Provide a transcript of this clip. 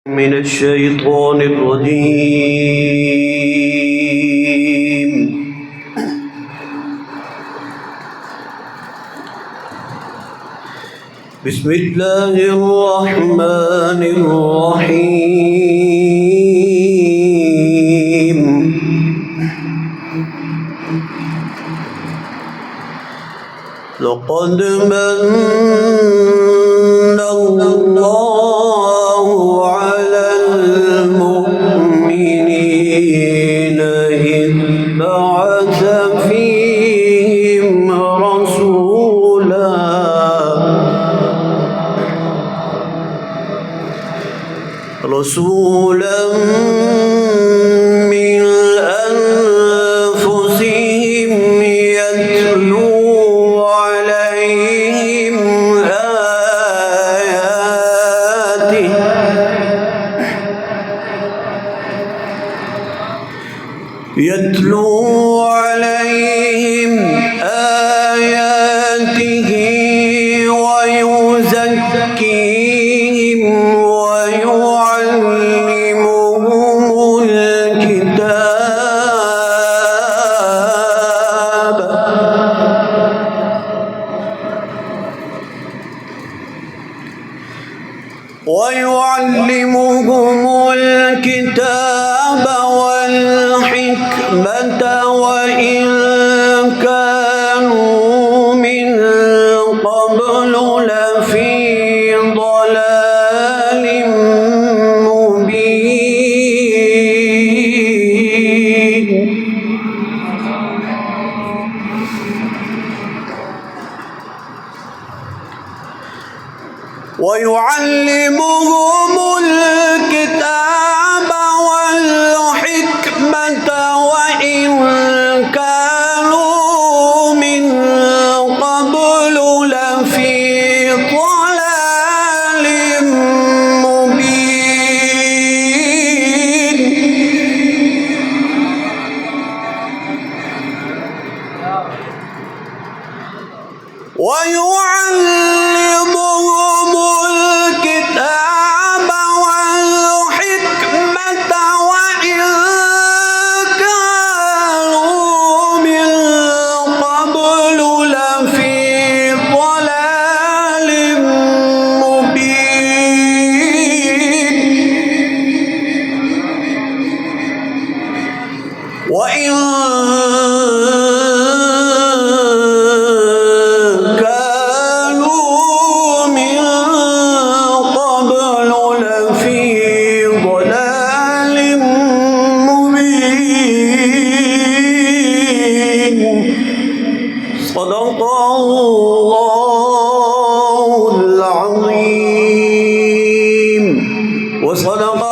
من الشيطان الرجيم. بسم الله الرحمن الرحيم. لقد من الله على المؤمنين إذ بعث فيهم رسولا من أنفسهم يتلو عليهم آياته ويزكيهم ويعلمهم الكتاب والحكمة وإن كانوا من قبل لفي ضلال مبين. ويعلمهم الكتاب والحكمة وإن كانوا من قبل لفي ضلال مبين. ويعلمهم الكتاب والحكمة وإن كانوا من قبل لفي ضلال مبين. وإن صدق الله العظيم وصدق